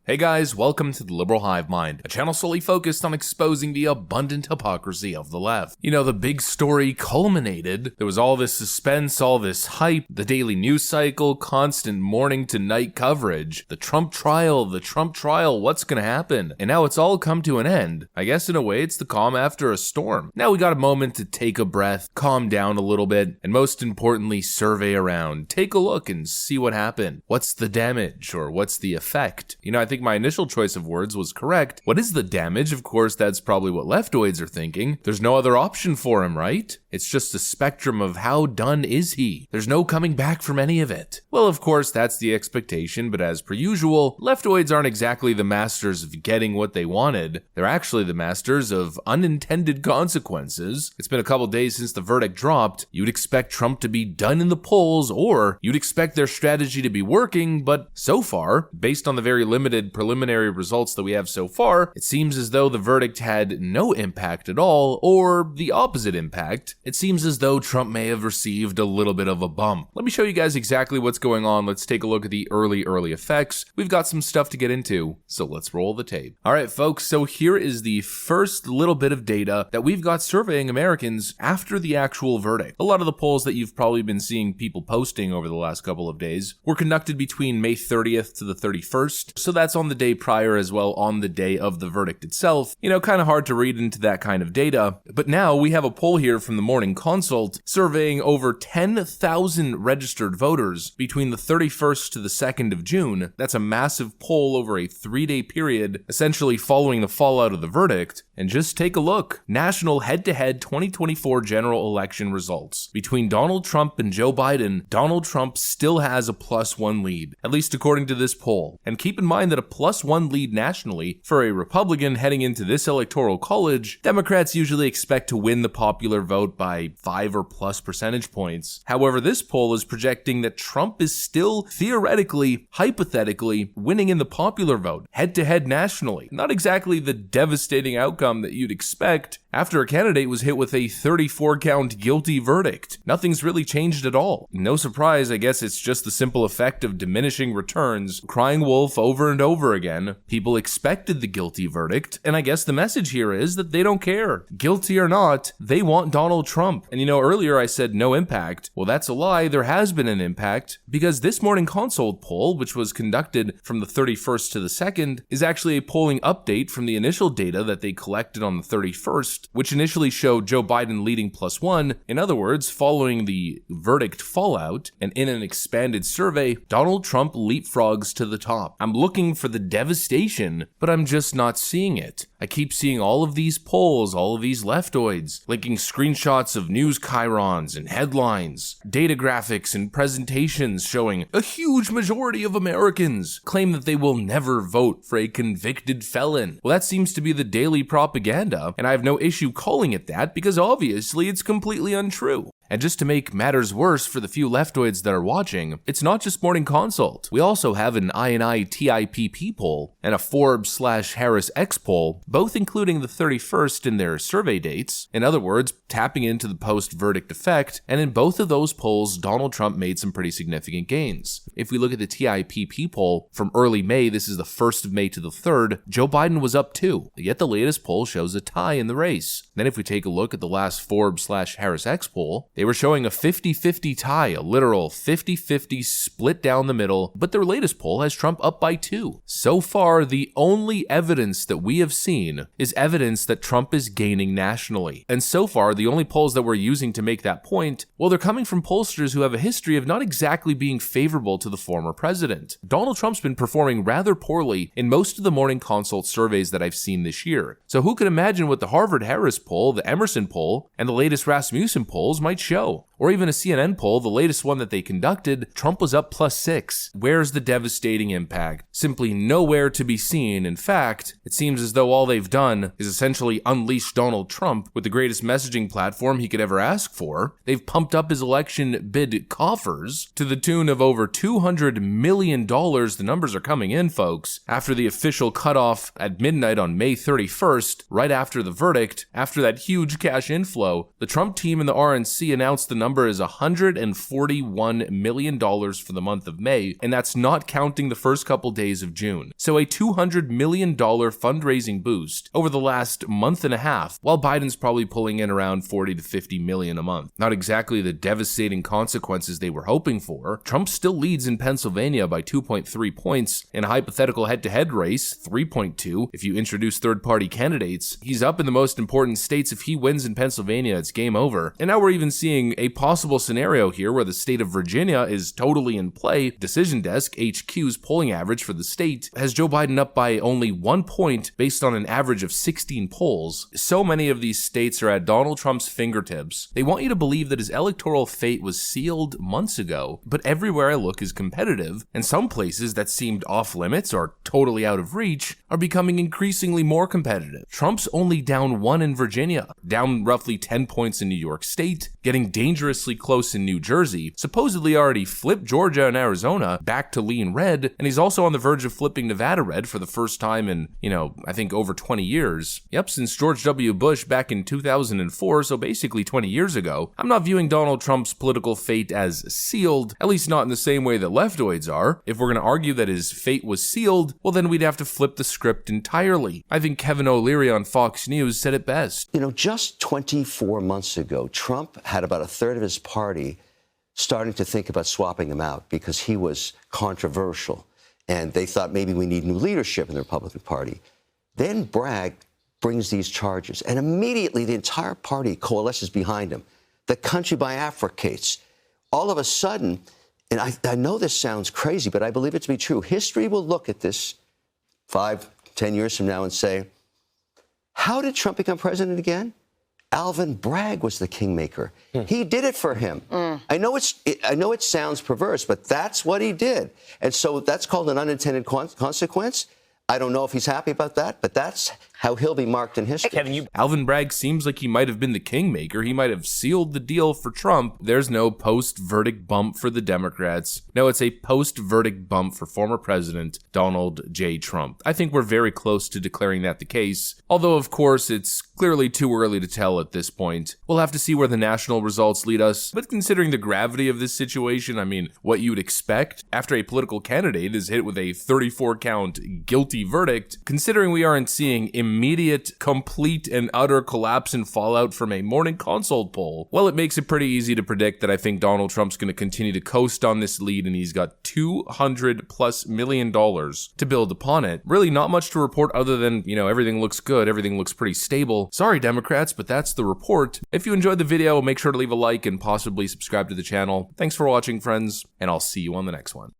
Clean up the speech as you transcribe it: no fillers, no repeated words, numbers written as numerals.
Hey guys, welcome to the Liberal Hive Mind, a channel solely focused on exposing the abundant hypocrisy of the left. You know, the big story culminated. There was all this suspense, all this hype, the daily news cycle, constant morning to night coverage, the Trump trial, what's gonna happen? And now it's all come to an end. I guess in a way it's the calm after a storm. Now we got a moment to take a breath, calm down a little bit, and most importantly, survey around. Take a look and see what happened. What's the damage, or what's the effect? You know, I think my initial choice of words was correct. What is the damage? Of course, that's probably what leftoids are thinking. There's no other option for him, right? It's just a spectrum of how done is he? There's no coming back from any of it. Well, of course, that's the expectation, but as per usual, leftoids aren't exactly the masters of getting what they wanted. They're actually the masters of unintended consequences. It's been a couple days since the verdict dropped. You'd expect Trump to be done in the polls, or you'd expect their strategy to be working, but so far, based on the very limited preliminary results that we have so far, it seems as though the verdict had no impact at all, or the opposite impact. It seems as though Trump may have received a little bit of a bump. Let me show you guys exactly what's going on. Let's take a look at the early effects. We've got some stuff to get into, so let's roll the tape. All right, folks, so here is the first little bit of data that we've got surveying Americans after the actual verdict. A lot of the polls that you've probably been seeing people posting over the last couple of days were conducted between May 30th to the 31st, so that's on the day prior as well, on the day of the verdict itself. You know, kind of hard to read into that kind of data, but now we have a poll here from the Morning Consult surveying over 10,000 registered voters between the 31st to the 2nd of June. That's a massive poll over a 3-day period, essentially following the fallout of the verdict. And just take a look. National head-to-head 2024 general election results. Between Donald Trump and Joe Biden, Donald Trump still has a +1 lead, at least according to this poll. And keep in mind that a +1 lead nationally for a Republican heading into this electoral college, Democrats usually expect to win the popular vote by 5 or plus percentage points. However, this poll is projecting that Trump is still theoretically, hypothetically, winning in the popular vote, head-to-head nationally. Not exactly the devastating outcome that you'd expect after a candidate was hit with a 34-count guilty verdict. Nothing's really changed at all. No surprise, I guess it's just the simple effect of diminishing returns, crying wolf over and over again. People expected the guilty verdict, and I guess the message here is that they don't care. Guilty or not, they want Donald Trump. And you know, earlier I said no impact. Well, that's a lie. There has been an impact, because this Morning Consult poll, which was conducted from the 31st to the 2nd, is actually a polling update from the initial data that they collected on the 31st, which initially showed Joe Biden leading +1. In other words, following the verdict fallout and in an expanded survey, Donald Trump leapfrogs to the top. I'm looking for the devastation, but I'm just not seeing it. I keep seeing all of these polls, all of these leftoids, linking screenshots of news chyrons and headlines, data graphics and presentations showing a huge majority of Americans claim that they will never vote for a convicted felon. Well, that seems to be the daily propaganda, and I have no issue calling it that because obviously it's completely untrue. And just to make matters worse for the few leftoids that are watching, it's not just Morning Consult. We also have an INI TIPP poll and a Forbes/Harris X poll, both including the 31st in their survey dates. In other words, tapping into the post-verdict effect, and in both of those polls, Donald Trump made some pretty significant gains. If we look at the TIPP poll from early May, this is the 1st of May to the 3rd, Joe Biden was up 2, yet the latest poll shows a tie in the race. Then if we take a look at the last Forbes/Harris X poll, they were showing a 50-50 tie, a literal 50-50 split down the middle, but their latest poll has Trump up by 2. So far, the only evidence that we have seen is evidence that Trump is gaining nationally. And so far, the only polls that we're using to make that point, well, they're coming from pollsters who have a history of not exactly being favorable to the former president. Donald Trump's been performing rather poorly in most of the Morning Consult surveys that I've seen this year. So who could imagine what the Harvard-Harris poll, the Emerson poll, and the latest Rasmussen polls might show? Or even a CNN poll, the latest one that they conducted, Trump was up +6. Where's the devastating impact? Simply nowhere to be seen. In fact, it seems as though all they've done is essentially unleash Donald Trump with the greatest messaging platform he could ever ask for. They've pumped up his election bid coffers to the tune of over $200 million. The numbers are coming in, folks. After the official cutoff at midnight on May 31st, right after the verdict, after that huge cash inflow, the Trump team and the RNC announced the number is $141 million for the month of May, and that's not counting the first couple days of June. So a $200 million fundraising boost over the last month and a half, while Biden's probably pulling in around 40 to 50 million a month. Not exactly the devastating consequences they were hoping for. Trump still leads in Pennsylvania by 2.3 points. In a hypothetical head-to-head race, 3.2 if you introduce third-party candidates. He's up in the most important states. If he wins in Pennsylvania, it's game over. And now we're even seeing a possible scenario here where the state of Virginia is totally in play. Decision Desk, HQ's polling average for the state, has Joe Biden up by only 1 point based on an average of 16 polls. So many of these states are at Donald Trump's fingertips. They want you to believe that his electoral fate was sealed months ago, but everywhere I look is competitive, and some places that seemed off limits or totally out of reach are becoming increasingly more competitive. Trump's only down 1 in Virginia, down roughly 10 points in New York State, getting dangerously close in New Jersey, supposedly already flipped Georgia and Arizona back to lean red, and he's also on the verge of flipping Nevada red for the first time in, I think over 20 years. Yep, since George W. Bush back in 2004, so basically 20 years ago. I'm not viewing Donald Trump's political fate as sealed, at least not in the same way that leftoids are. If we're going to argue that his fate was sealed, well then we'd have to flip the script entirely. I think Kevin O'Leary on Fox News said it best. Just 24 months ago, Trump had about a third of his party starting to think about swapping him out because he was controversial. And they thought maybe we need new leadership in the Republican Party. Then Bragg brings these charges, and immediately the entire party coalesces behind him. The country bifurcates. All of a sudden, and I know this sounds crazy, but I believe it to be true. History will look at this 5, 10 years from now and say, how did Trump become president again? Alvin Bragg was the kingmaker. He did it for him. I know it sounds perverse, but that's what he did. And so that's called an unintended consequence. I don't know if he's happy about that, but that's how he'll be marked in history. Kevin, Alvin Bragg seems like he might have been the kingmaker. He might have sealed the deal for Trump. There's no post-verdict bump for the Democrats. No, it's a post-verdict bump for former President Donald J. Trump. I think we're very close to declaring that the case, although of course it's clearly too early to tell at this point. We'll have to see where the national results lead us, but considering the gravity of this situation, I mean, what you would expect after a political candidate is hit with a 34-count guilty verdict, considering we aren't seeing immediate, complete, and utter collapse and fallout from a morning consult poll, well, it makes it pretty easy to predict that I think Donald Trump's going to continue to coast on this lead, and he's got $200+ million to build upon it. Really not much to report other than, everything looks good, everything looks pretty stable. Sorry, Democrats, but that's the report. If you enjoyed the video, make sure to leave a like and possibly subscribe to the channel. Thanks for watching, friends, and I'll see you on the next one.